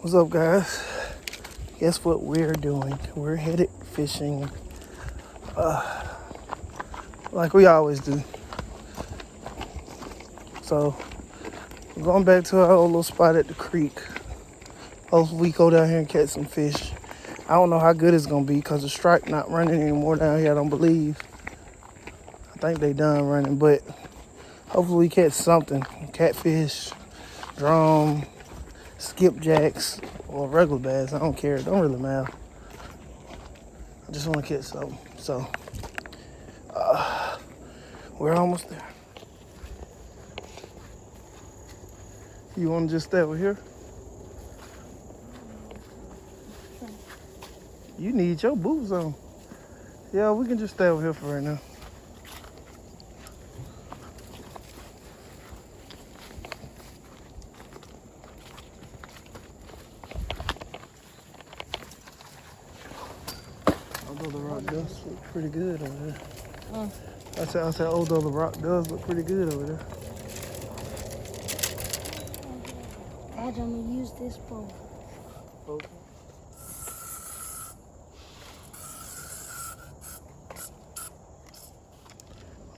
What's up, guys? Guess what we're doing? We're headed fishing like we always do. So, we're going back to our old little spot at the creek. Hopefully we go down here and catch some fish. I don't know how good it's going to be because the strike not running anymore down here, I don't believe. I think they done running, but hopefully we catch something. Catfish, drum, skipjacks, or regular bass. I don't care. It don't really matter. I just want to catch something. So, we're almost there. You want to just stay over here? You need your boots on. Yeah, we can just stay over here for right now. Although the rock does look pretty good over there. I said, although the rock does look pretty good over there. I'm gonna use this bowl. Okay.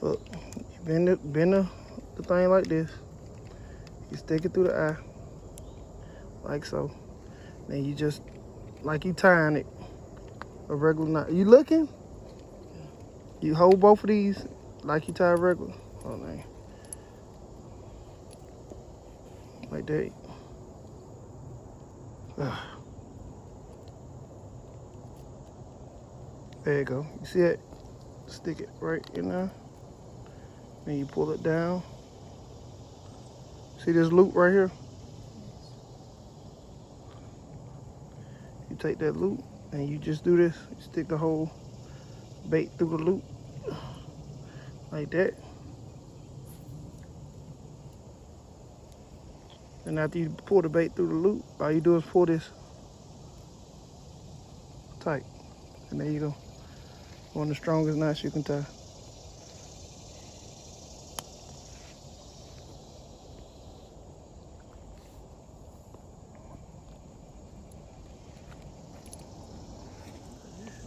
Look, you bend the thing like this. You stick it through the eye, like so. Then you just, like you tying it, a regular knot. You looking? You hold both of these like you tie a regular. Oh, man. Like that. There you go. You see it? Stick it right in there. Then you pull it down. See this loop right here? You take that loop and you just do this. You stick the whole bait through the loop. Like that. And after you pull the bait through the loop, all you do is pull this tight. And there you go. One of the strongest knots you can tie.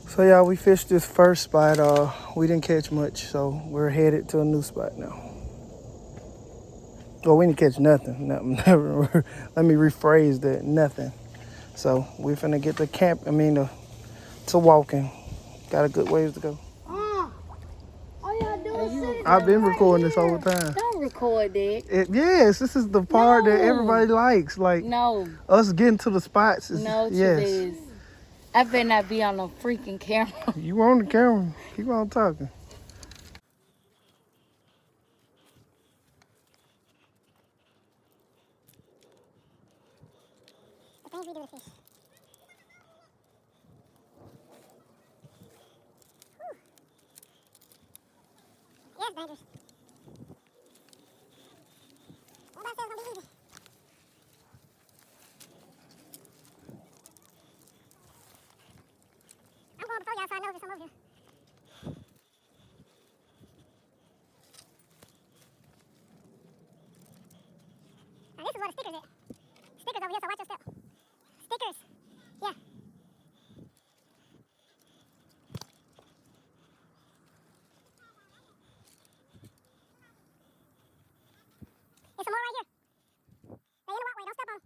So yeah, we fished this first spot. We didn't catch much, so we're headed to a new spot now. Well, we didn't catch nothing. Let me rephrase that. Nothing. So we're finna get to walking. Got a good ways to go. All y'all doing is I've been recording this whole time. Don't record that. Yes, this is the part that everybody likes. Like No. us getting to the spots. No, yes. I better not be on the freaking camera. You on the camera. Keep on talking. The things we do with fish. Yeah, it's dangerous. Nobody said it's gonna be easy. I'm going before y'all so I know if I'm over here. Now this is where the stickers at. Stickers over here, so watch your step. Stickers. Yeah. There's some more right here. They in the walkway, don't step on them.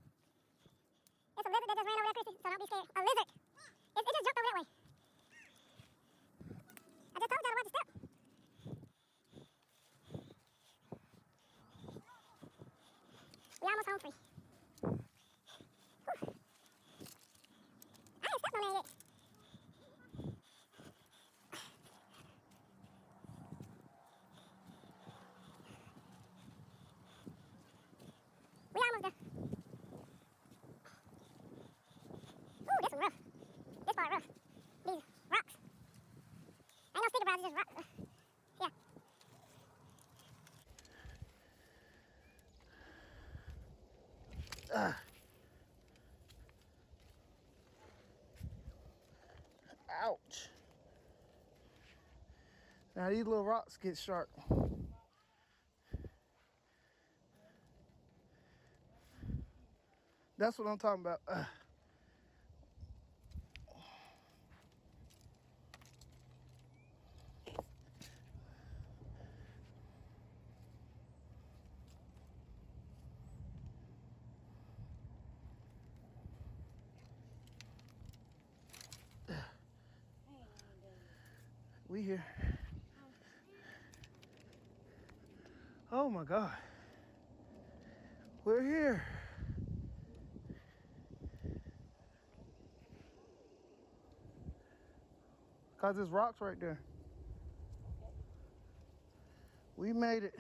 There's a lizard that just ran over there, Chrissy, so don't be scared. A lizard. It just jumped over that way. I just told y'all to watch your step. We almost home free. Whew. I ain't stepped on there yet. We almost there. Ooh, this one rough. This part rough. These rocks. Ain't no sticker bars, it's just rock. Yeah. Ouch. Now these little rocks get sharp. That's what I'm talking about. We here. Oh my God. We're here. Cause there's rocks right there. We made it.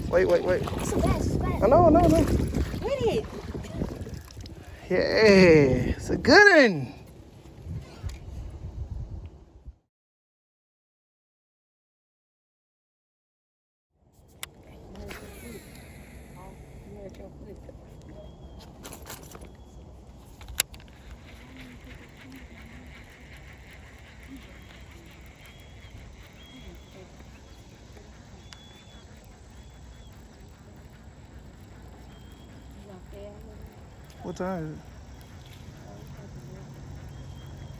Wait. It's a bass. It's a bass. No. With it. Yeah, it's a good one. What time is it?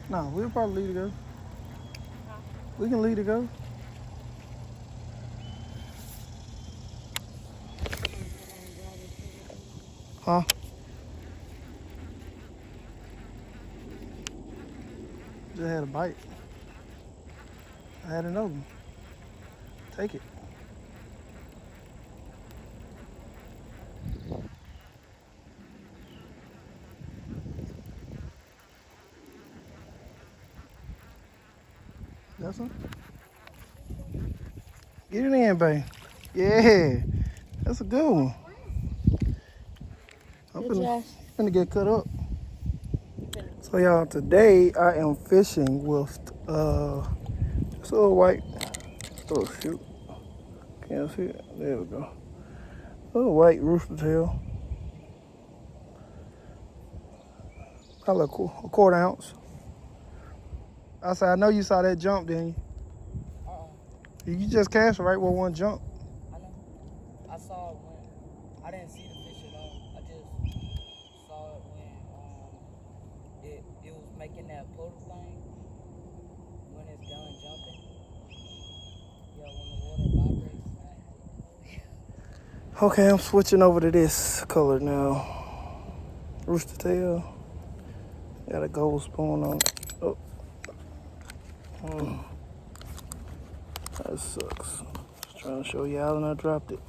No, we'll probably leave to go. We can leave to go. Huh? Just had a bite. I had another one. Take it. Got some? Get it in, babe. Yeah, that's a good one. I'm finna get cut up. So y'all, today I am fishing with this little white, oh shoot, can't see it, there we go. Little white rooster tail, probably a quarter ounce. I said, I know you saw that jump, didn't you? You just cast right with one jump. I know. I saw it when I didn't see the fish at all. I just saw it when it was making that puddle thing when it's done jumping. Yeah, when the water vibrates. Okay, I'm switching over to this color now. Rooster tail. Got a gold spoon on it. Oh. That sucks. Just trying to show y'all and I dropped it.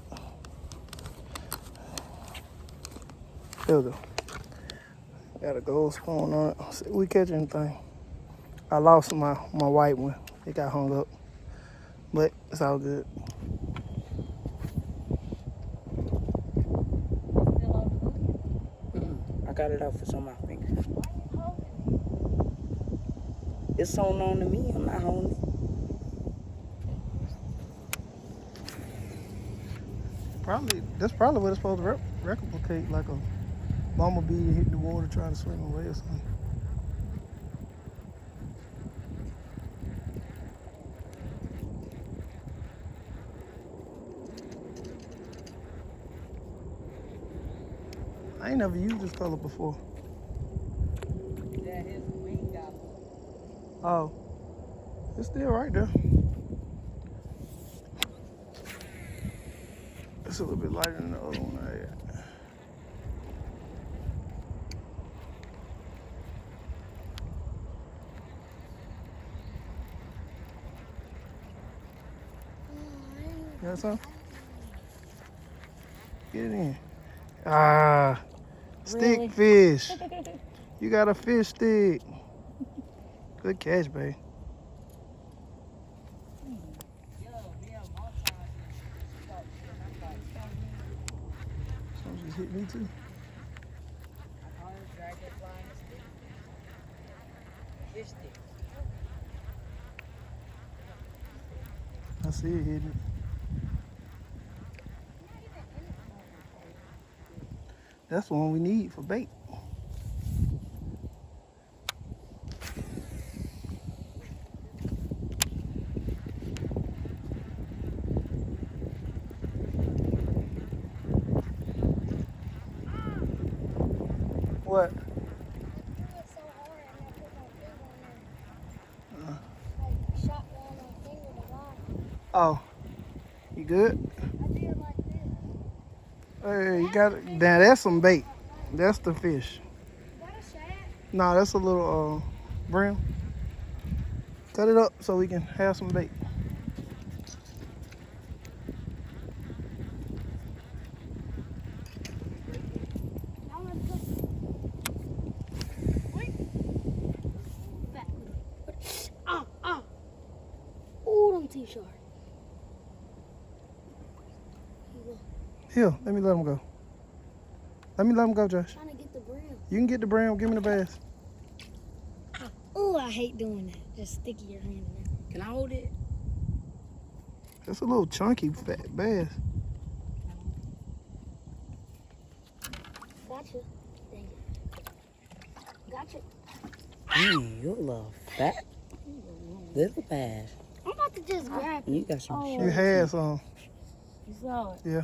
There we go. Got a gold spoon on it. See if we catch anything. I lost my white one. It got hung up. But it's all good. I got it off. It's on my finger. It's sewn on to me. I'm not holding it. That's probably what it's supposed to replicate, like a bumblebee hitting the water trying to swim away or something. I ain't never used this color before. Yeah, his wing got. Oh, it's still right there. It's a little bit lighter than the other one I had. You got some? Get it in. Ah, stick Really? fish. You got a fish stick. Good catch, babe. Something just hit me too. Fish stick. I see it hitting. That's the one we need for bait. What? Shot one on my finger to line. Oh, you good? I did. Hey, you got it. Now that's some bait. That's the fish. No, that's a little brim. Cut it up so we can have some bait. Oh, them too short. Here, let me let him go. Let me let him go, Josh. Trying to get the brim. You can get the brim. Give me the bass. Oh, I hate doing that. Just sticky your hand in there. Can I hold it? That's a little chunky fat bass. Gotcha. Dang it. Gotcha. You love fat little bass. I'm about to just grab it. You got some Oh. shit. You had some. You saw it. Yeah.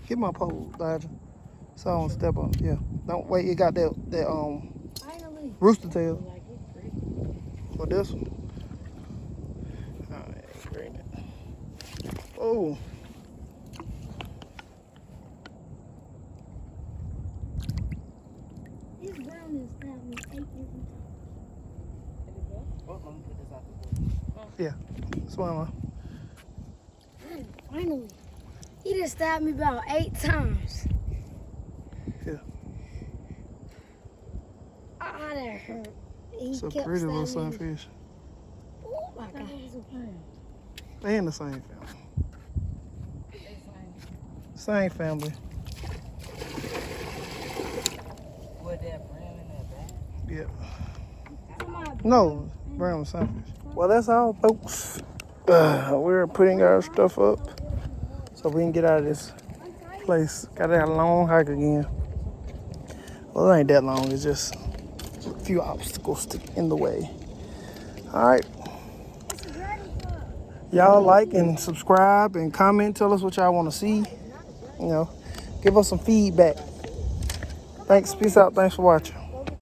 Get my pole, Dodger. So I don't step on it. Yeah. Don't wait. It got that Finally. rooster tail. For this one. Oh. This brown is stabbed me 8 different times. Let me put this out the book. Swim on. Finally. He just stabbed me about 8 times. Yeah. Ah, that hurt. He It's a kept pretty little stabbing me. sunfish. Oh my God. They in the same family. Same family. Put that brim in that bag. Yeah. No, brown sunfish. Well, that's all, folks. We're putting our stuff up so we can get out of this place. Got that long hike again. Well, it ain't that long. It's just a few obstacles in the way. All right. Y'all like and subscribe and comment. Tell us what y'all want to see. You know, give us some feedback. Thanks. Peace out. Thanks for watching.